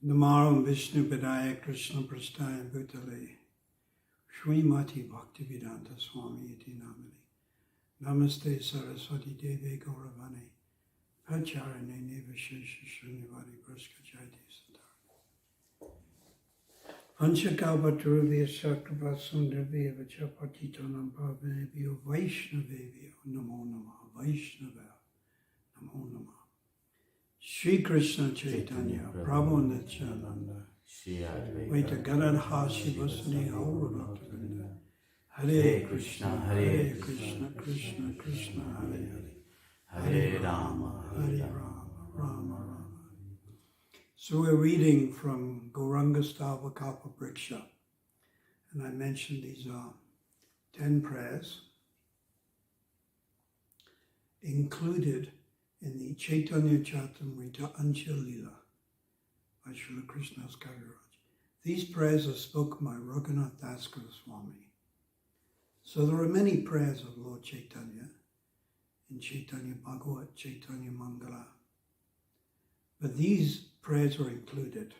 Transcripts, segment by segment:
Namaram Vishnu Padaya Krishna Prasthaya Bhutale Srimati Bhaktivedanta Swami Iti Namani Namaste Saraswati Deve Gauravani Pacharane Nevashesha Shrinivari Vrksha Jaiti Satar Panchakalpa Turuvya Sakrapa Sundarvya Vachapatitanam Bhavanebhyo Vaishnavebhyo Namo Namah Vaishnava Namo Namah Shri Krishna Chaitanya Prabhu Nityananda Vaita Gadadha Shivasani Gaurabhaktavinda Hare Krishna Krishna Krishna Hare Hare Rama Rama Rama. So we're reading from Gauranga Stava Kalpa Vrksha, and I mentioned these are 10 prayers included in the Chaitanya Charitamrita Anshya Lila by Srila Krishnadas Kaviraj. These prayers are spoken by Raghunath Das Goswami. So there are many prayers of Lord Chaitanya in Chaitanya Bhagavat, Chaitanya Mangala. But these prayers are included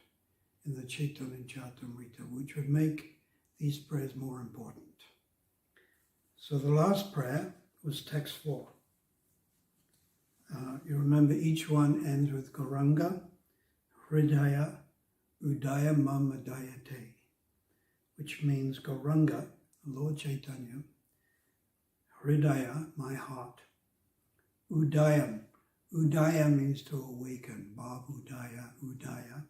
in the Chaitanya Charitamrita, which would make these prayers more important. So the last prayer was text 4. You remember each one ends with Gauranga, Hridaya, Udaya Mamadayate, which means Gauranga, Lord Chaitanya, Hridaya, my heart, Udayam, Udaya means to awaken, Bhav Udaya, Udaya,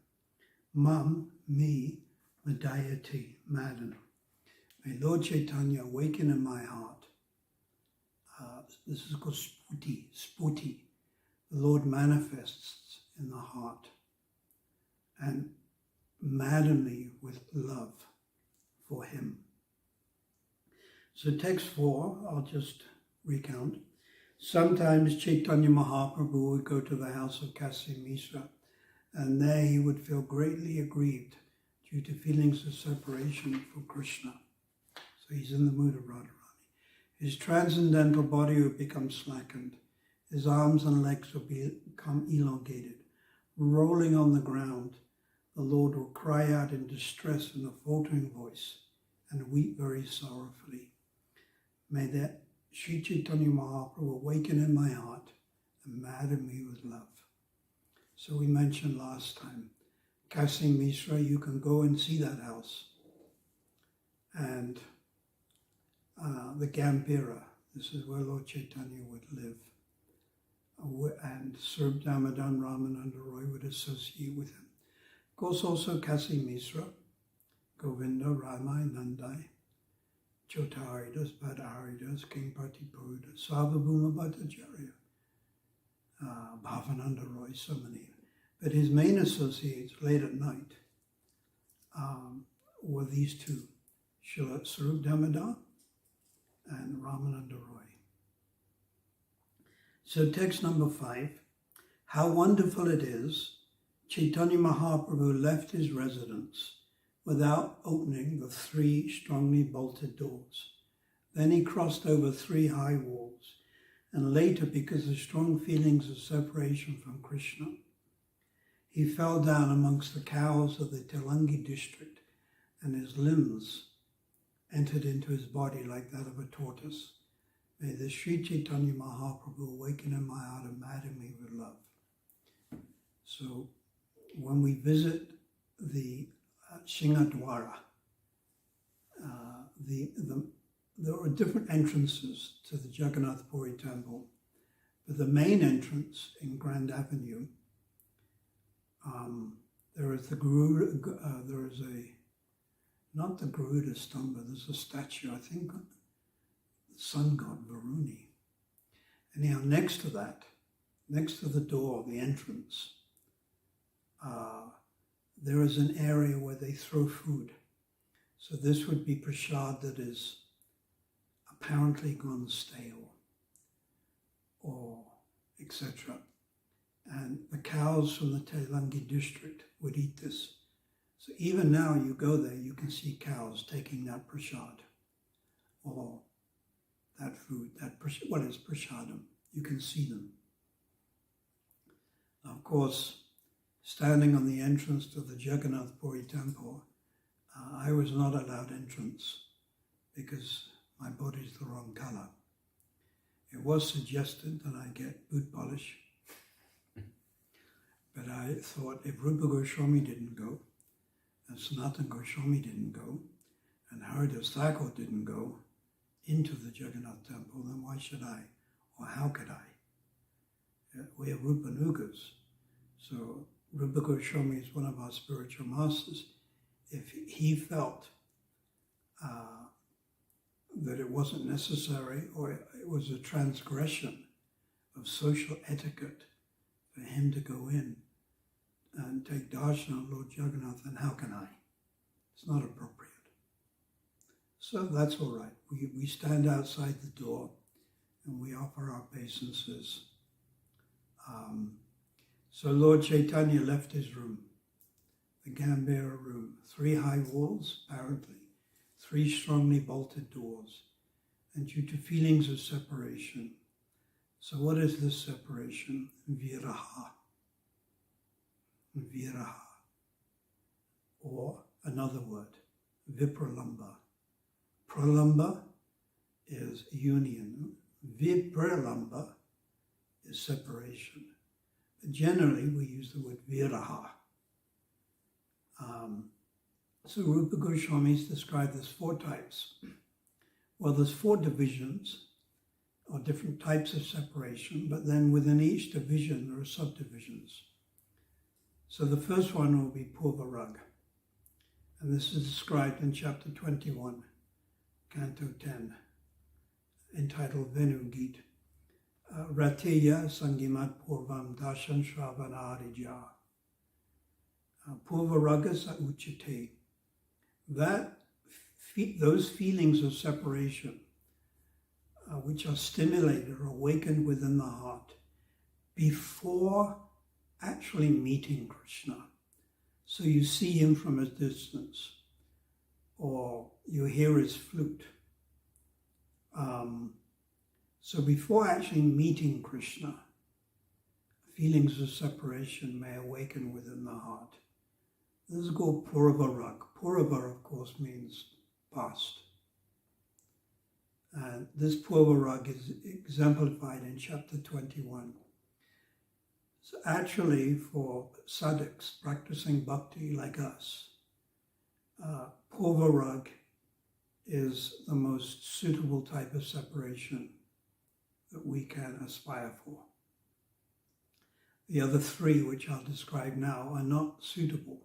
Mam, me, Madayate, madden. May Lord Chaitanya awaken in my heart. This is called Sputi. The Lord manifests in the heart and madden me with love for him. So text 4, I'll just recount. Sometimes Chaitanya Mahaprabhu would go to the house of Kasi Misra, and there he would feel greatly aggrieved due to feelings of separation from Krishna. So he's in the mood of Radharani. His transcendental body would become slackened. His arms and legs would become elongated. Rolling on the ground, the Lord will cry out in distress in a faltering voice and weep very sorrowfully. May that Sri Chaitanya Mahaprabhu awaken in my heart and madden me with love. So we mentioned last time, Kasi Misra, you can go and see that house. And the Gambhira, this is where Lord Chaitanya would live. And Srila Damodar Ramananda Roy would associate with him. Of course, also Kasi Misra, Govinda, Ramai, Nandai, Chotaharidas, Bhattaharidas, King Patipurudas, Sarvabhuma Bhattacharya, Bhavananda Roy, so many. But his main associates late at night were these two, Srila Damodar and Ramananda Roy. So text number 5, how wonderful it is, Chaitanya Mahaprabhu left his residence without opening the 3 strongly bolted doors. Then he crossed over 3 high walls, and later, because of strong feelings of separation from Krishna, he fell down amongst the cows of the Telangi district, and his limbs entered into his body like that of a tortoise. May the Sri Chaitanya Mahaprabhu awaken in my heart and madden me with love. So when we visit the Singadwara, there are different entrances to the Jagannath Puri temple, but the main entrance in Grand Avenue, there is not the Garuda Stamba, there's a statue, I think, the sun god Varuni. Anyhow, next to that, next to the door, the entrance, there is an area where they throw food. So this would be prasad that is apparently gone stale, or etc. And the cows from the Telangi district would eat this. So even now you go there, you can see cows taking that prasad, or that food, what is prasadam? You can see them. Of course, standing on the entrance to the Jagannath Puri temple, I was not allowed entrance because my body's the wrong color. It was suggested that I get boot polish, but I thought if Rupa Goswami didn't go, and Sanatana Goswami didn't go, and Haridas Thakur didn't go into the Jagannath temple, then why should I? Or how could I? We are Rupanugas. So Rupa Goswami is one of our spiritual masters. If he felt that it wasn't necessary, or it was a transgression of social etiquette for him to go in and take darshan of Lord Jagannath, then how can I? It's not appropriate. So that's all right. We stand outside the door and we offer our obeisances. So Lord Chaitanya left his room, the Gambhira room, 3 high walls, apparently, 3 strongly bolted doors, and due to feelings of separation. So what is this separation? Viraha. Viraha. Or another word, vipralamba. Pralamba is union. Vipralamba is separation. But generally, we use the word viraha. So Rupa Goswami is described as 4 types. Well, there's 4 divisions, or different types of separation, but then within each division there are subdivisions. So the first one will be Purvarag, and this is described in chapter 21, canto 10, entitled Venu Geet. Rateya Sangimat Purvam Darshan Shravanarija. Purvaragasa Uchite. Those feelings of separation which are stimulated or awakened within the heart before actually meeting Krishna. So you see him from a distance, or you hear his flute. So before actually meeting Krishna, feelings of separation may awaken within the heart. This is called Purvarag. Purva, of course, means past. And this Purvarag is exemplified in chapter 21. So actually, for sadhaks practicing bhakti like us, Purvarag is the most suitable type of separation that we can aspire for. The other 3, which I'll describe now, are not suitable.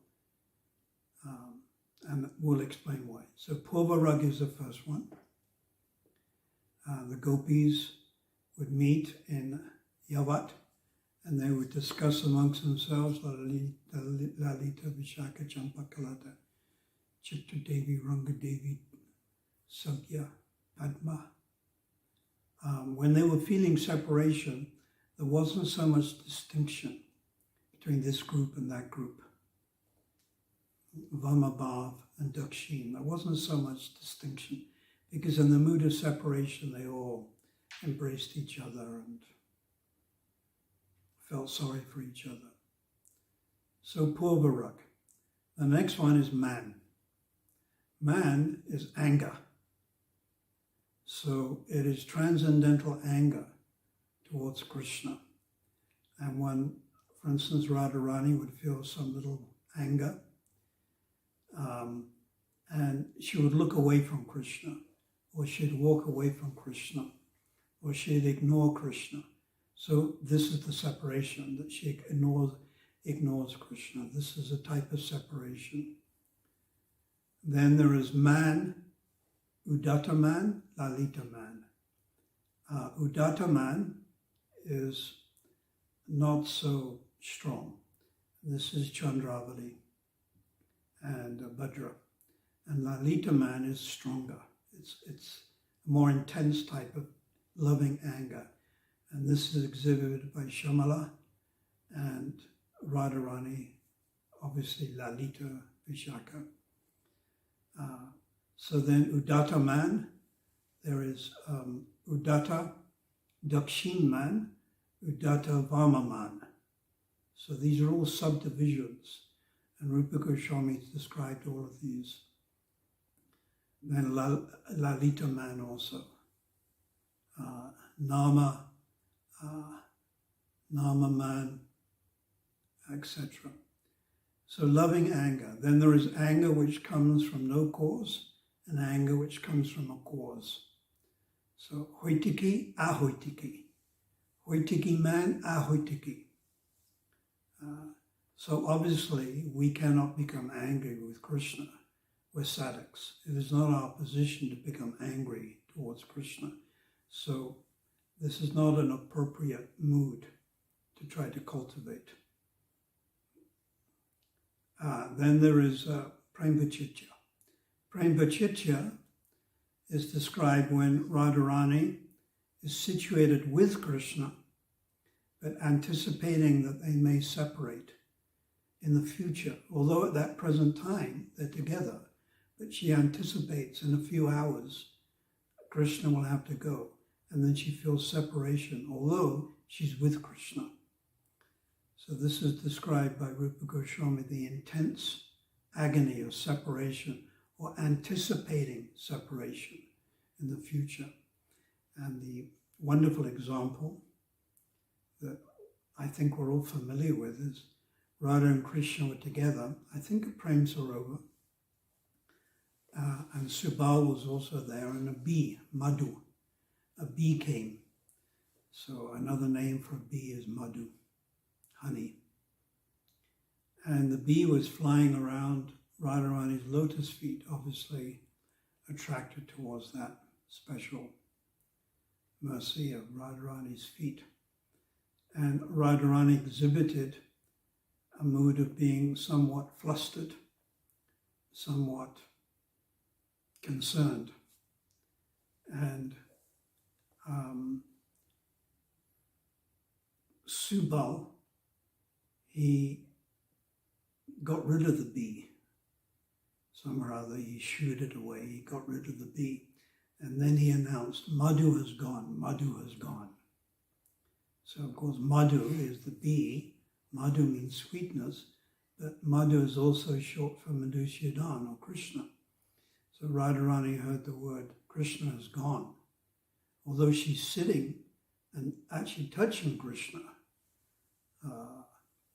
And we'll explain why. So Purvarag is the first one. The gopis would meet in Yavat, and they would discuss amongst themselves Lalita, Vishaka, Champa, Kalata, Chitta Devi, Ranga Devi, Sagya, Padma. When they were feeling separation, there wasn't so much distinction between this group and that group. Vamabhav and Dakshin. There wasn't so much distinction because in the mood of separation they all embraced each other and felt sorry for each other. So Purvarag. The next one is man. Man is anger. So it is transcendental anger towards Krishna. And when, for instance, Radharani would feel some little anger, and she would look away from Krishna, or she'd walk away from Krishna, or she'd ignore Krishna. So this is the separation, that she ignores Krishna. This is a type of separation. Then there is man, Udatta man, Lalita man. Udatta man is not so strong. This is Chandravali and Bhadra. And Lalita man is stronger. It's a more intense type of loving anger. And this is exhibited by Shamala and Radharani, obviously Lalita, Vishaka. So then Udatta man, there is Udatta Dakshin man, Udatta Vama man. So these are all subdivisions, and Rupa Goswami described all of these. Then Lalita man also, Nama man, etc. So loving anger. Then there is anger which comes from no cause, and anger which comes from a cause. So hoitiki, ahoitiki. Hoitiki man, ahoitiki. So obviously we cannot become angry with Krishna. We're sadhaks. It is not our position to become angry towards Krishna. So this is not an appropriate mood to try to cultivate. Then there is Premvachitya. Premvachitya is described when Radharani is situated with Krishna, but anticipating that they may separate in the future. Although at that present time they're together, but she anticipates in a few hours Krishna will have to go, and then she feels separation, although she's with Krishna. So this is described by Rupa Goswami, the intense agony of separation or anticipating separation in the future. And the wonderful example that I think we're all familiar with is Radha and Krishna were together, I think at Prem Sarovar, and Subal was also there, and a bee, Madhu, a bee came. So another name for a bee is Madhu, honey. And the bee was flying around Radharani's lotus feet, obviously attracted towards that special mercy of Radharani's feet. And Radharani exhibited a mood of being somewhat flustered, somewhat concerned. And Subal, he got rid of the bee. Somehow or other he shooed it away, he got rid of the bee. And then he announced, Madhu has gone, Madhu has gone. So of course Madhu is the bee. Madhu means sweetness, but Madhu is also short for Madhusyadan or Krishna. So Radharani heard the word, Krishna has gone. Although she's sitting and actually touching Krishna,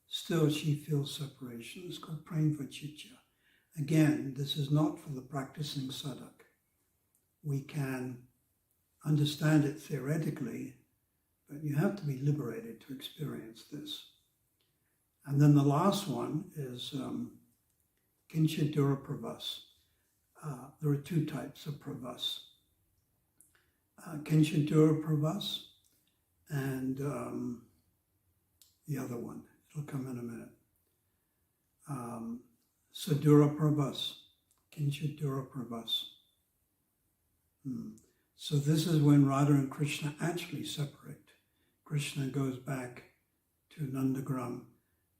still she feels separation. It's called Premvachitya. Again, this is not for the practicing sadhak. We can understand it theoretically, but you have to be liberated to experience this. And then the last one is Kinchidura Pravas. There are two types of Pravas. Kinchidura Pravas and the other one. It'll come in a minute. Sadura Pravas, Kinchidura Pravas. So this is when Radha and Krishna actually separate. Krishna goes back to Nandagram,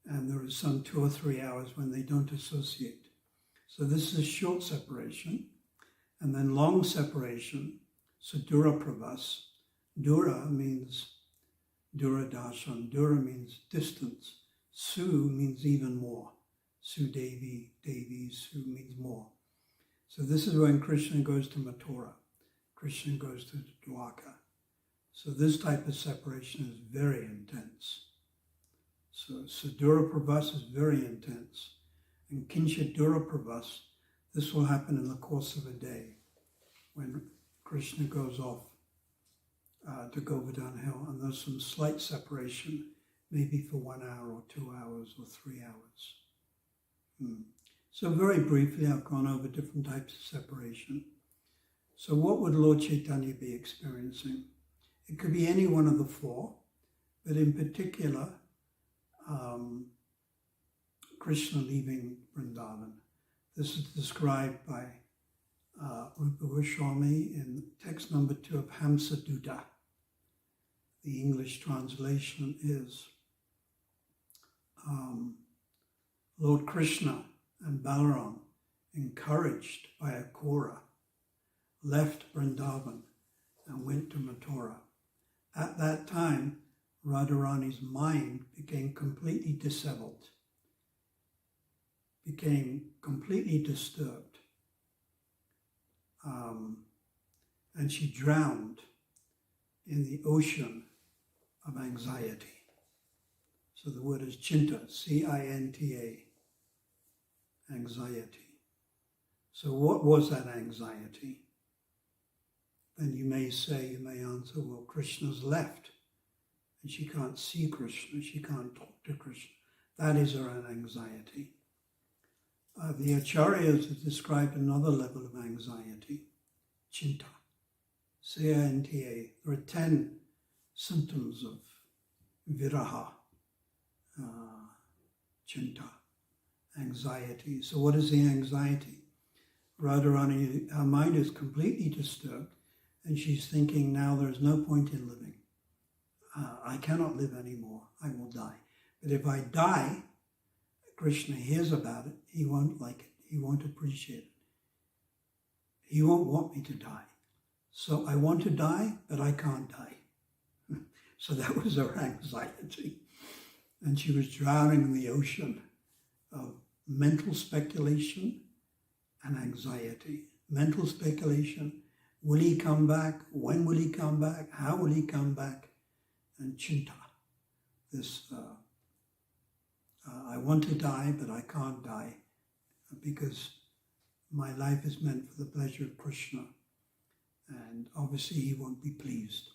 and there is some 2 or 3 hours when they don't associate. So this is short separation, and then long separation, Sadura Pravas. Dura means Dura Darshan. Dura means distance. Su means even more. Su Devi, Devi, Su means more. So this is when Krishna goes to Mathura. Krishna goes to Dwarka. So this type of separation is very intense. So Sadura Pravas is very intense. And Kinchidura Pravas, this will happen in the course of a day when Krishna goes off to Govardhan Hill, and there's some slight separation, maybe for 1 hour or 2 hours or 3 hours. So very briefly, I've gone over different types of separation. So what would Lord Chaitanya be experiencing? It could be any one of the four, but in particular, Krishna leaving Vrindavan. This is described by Rupa Goswami in text number 2 of Hamsa Duda. The English translation is Lord Krishna and Balaram, encouraged by Akura, left Vrindavan and went to Mathura. At that time, Radharani's mind became completely disheveled, became completely disturbed, and she drowned in the ocean of anxiety. So the word is chinta, C-I-N-T-A, anxiety. So what was that anxiety? Then you may answer, well, Krishna's left, and she can't see Krishna, she can't talk to Krishna. That is her anxiety. The Acharyas have described another level of anxiety, chinta, C-I-N-T-A. There are 10 symptoms of viraha, chinta, anxiety. So what is the anxiety? Radharani, her mind is completely disturbed, and she's thinking, now there's no point in living. I cannot live anymore. I will die. But if I die, Krishna hears about it. He won't like it. He won't appreciate it. He won't want me to die. So I want to die, but I can't die. So that was her anxiety. And she was drowning in the ocean of mental speculation and anxiety. Mental speculation, will he come back? When will he come back? How will he come back? And chinta, this, I want to die, but I can't die because my life is meant for the pleasure of Krishna, and obviously he won't be pleased.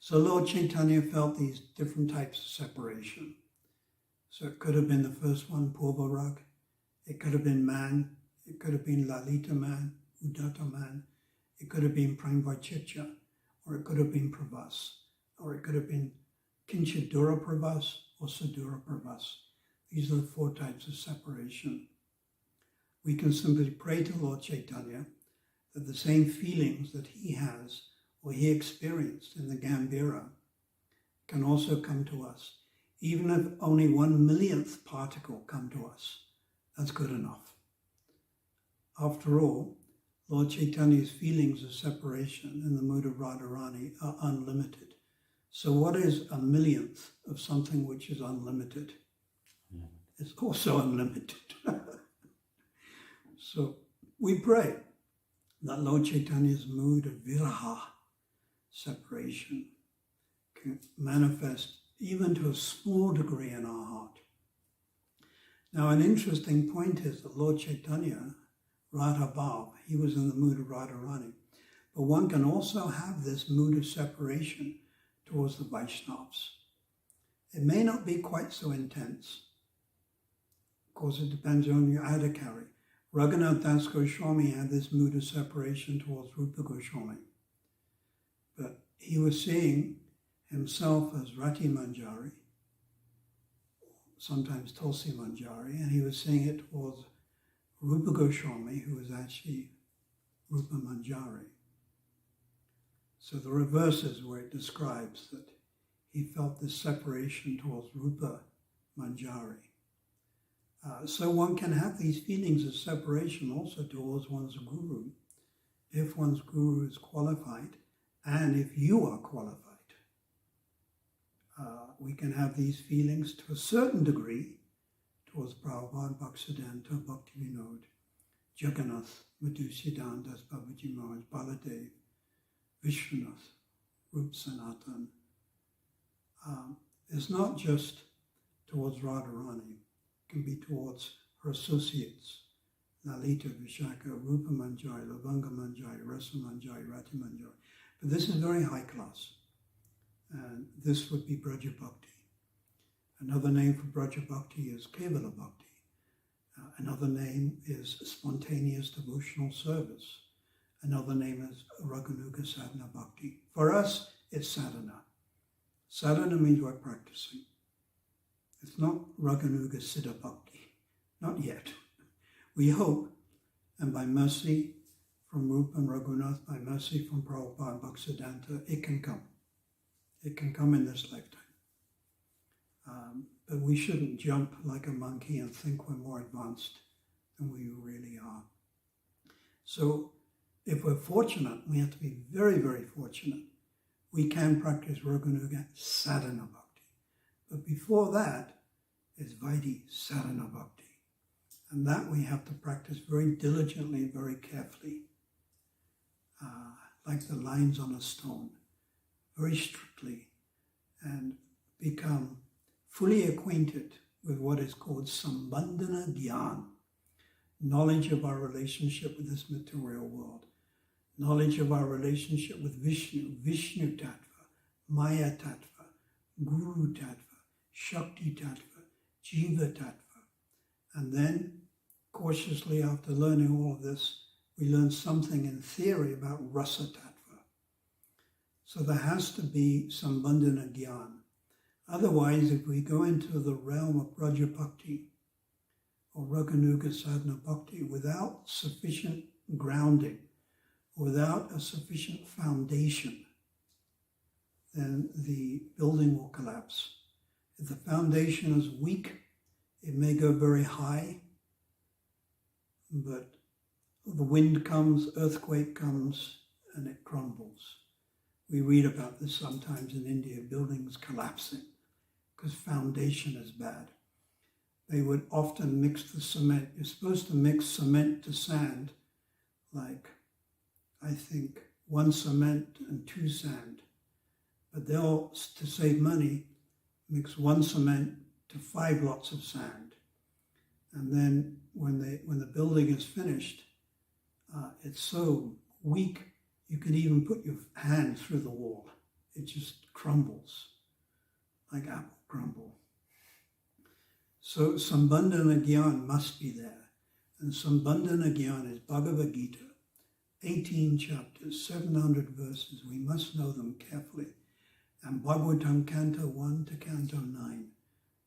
So Lord Chaitanya felt these different types of separation. So it could have been the first one, Purva Rag. It could have been man. It could have been Lalita man, Udatta man. It could have been Premvaichitya, or it could have been Pravas, or it could have been Kinchidura Pravas or Sadura Pravas. These are the 4 types of separation. We can simply pray to Lord Chaitanya that the same feelings that he has or he experienced in the Gambhira can also come to us. Even if only 1/1,000,000th particle come to us, that's good enough. After all, Lord Chaitanya's feelings of separation in the mood of Radharani are unlimited. So what is 1/1,000,000th of something which is unlimited? It's also unlimited. So we pray that Lord Chaitanya's mood of viraha, separation, can manifest even to a small degree in our heart. Now an interesting point is that Lord Chaitanya, Radha Bhav, he was in the mood of Radharani. But one can also have this mood of separation towards the Vaishnavas. It may not be quite so intense. Of course, it depends on your adhikari. Raghunath Das Goswami had this mood of separation towards Rupa Goswami. But he was seeing himself as Rati Manjari, sometimes Tulsi Manjari, and he was seeing it towards Rupa Goswami, who was actually Rupa Manjari. So the reverse is where it describes that he felt this separation towards Rupa Manjari. So one can have these feelings of separation also towards one's guru, if one's guru is qualified, and if you are qualified. We can have these feelings to a certain degree towards Prabhupada, Bhaktisiddhanta, Bhaktivinoda, Jagannath, Madhusudan Das Babaji Maharaj, Baladev, Vishwanath, Rup Sanatan. It's not just towards Radharani. It can be towards her associates, Lalita, Vishaka, Rupa Manjari, Lavanga Manjari, Rasa Manjari, Rati Manjari. But this is very high class. And this would be Braja Bhakti. Another name for Braja Bhakti is Kevala Bhakti. Another name is spontaneous devotional service. Another name is Raghunath Sadhana Bhakti. For us, it's sadhana. Sadhana means we're practicing. It's not Raghunath Siddha Bhakti. Not yet. We hope, and by mercy from Rupa and Raghunath, by mercy from Prabhupada and Bhaktisiddhanta, it can come. It can come in this lifetime. But we shouldn't jump like a monkey and think we're more advanced than we really are. So if we're fortunate, we have to be very, very fortunate we can practice Raghunaga sadhana bhakti. But before that is Vaidhi sadhana bhakti. And that we have to practice very diligently and very carefully, like the lines on a stone, very strictly, and become fully acquainted with what is called sambandhana dhyan, knowledge of our relationship with this material world, knowledge of our relationship with Vishnu, Vishnu Tattva, Maya Tattva, Guru Tattva, Shakti Tattva, Jiva Tattva. And then, cautiously after learning all of this, we learn something in theory about Rasa Tattva. So there has to be sambandhana dhyan. Otherwise, if we go into the realm of Braja Bhakti or Raghunaga Sadhana Bhakti without sufficient grounding, without a sufficient foundation, then the building will collapse. If the foundation is weak, it may go very high, but the wind comes, earthquake comes, and it crumbles. We read about this sometimes in India, buildings collapsing because foundation is bad. They would often mix the cement. You're supposed to mix cement to sand, like, I think, 1 cement and 2 sand. But they'll, to save money, mix 1 cement to 5 lots of sand. And then when the building is finished, it's so weak, you can even put your hand through the wall. It just crumbles, like apple crumble. So sambandhana dhyan must be there. And sambandhana dhyan is Bhagavad Gita, 18 chapters, 700 verses. We must know them carefully. And Bhagavatam Canto 1 to Canto 9.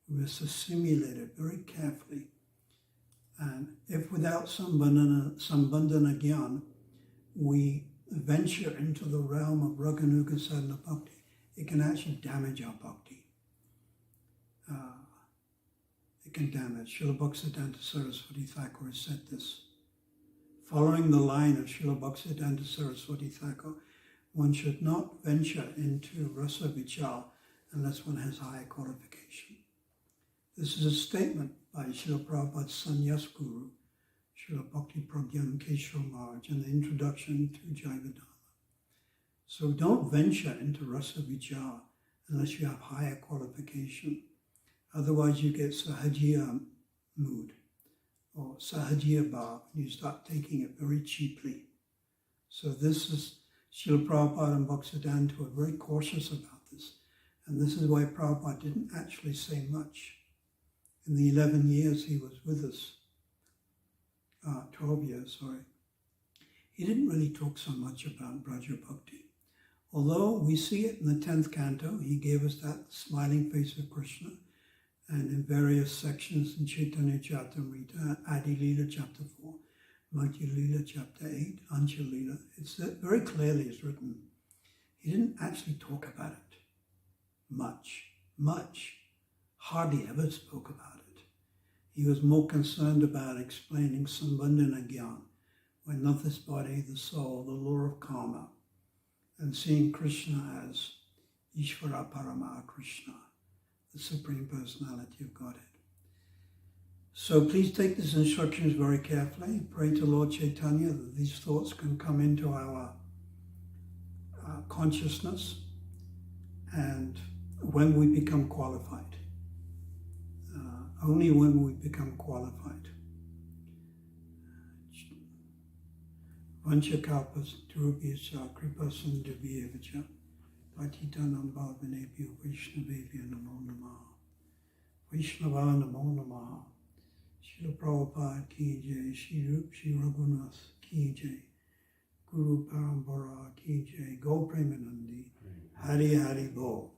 We must assimilate it very carefully. And if without sambandhana dhyan, we venture into the realm of Raghunaga Sadhana Bhakti, it can actually damage our bhakti. It can damage. Srila Bhaktisiddhanta Saraswati Thakur has said this. Following the line of Srila Bhaktisiddhanta Saraswati Thakur, one should not venture into rasa vichar unless one has higher qualification. This is a statement by Srila Prabhupada's sannyas guru, Srila Bhakti Pragyan Keshava Maharaj, in the introduction to Jaivadharma. So don't venture into rasa vichar unless you have higher qualification. Otherwise you get sahajiya mood or sahajiya bhav, and you start taking it very cheaply. So this is, Srila Prabhupada and Bhaktisiddhanta were very cautious about this. And this is why Prabhupada didn't actually say much. In the 11 years he was with us, 12 years, sorry, he didn't really talk so much about Braja Bhakti. Although we see it in the 10th canto, he gave us that smiling face of Krishna, and in various sections in Chaitanya Charitamrita, Adi Leela chapter 4, Madhya Leela chapter 8, Ancha Leela, it's very clearly is written. He didn't actually talk about it much, hardly ever spoke about it. He was more concerned about explaining Sambandhana Gyan, when not this body, the soul, the law of karma, and seeing Krishna as Ishvara Parama Krishna, the Supreme Personality of Godhead. So please take these instructions very carefully. Pray to Lord Chaitanya that these thoughts can come into our consciousness, and when we become qualified. Only when we become qualified. Vanchakalpas Durubhyascha Kripasundabhyevacha Patitanam Bhavanebhyo Vaishnavebhyo Namo Namaha. Vaishnava Namo Namaha. Srila Prabhupada Ki Jai, Shri Raghunath Ki Jai, Guru Parambara Ki Jai, Go Premanandi, Hari Hari Bo.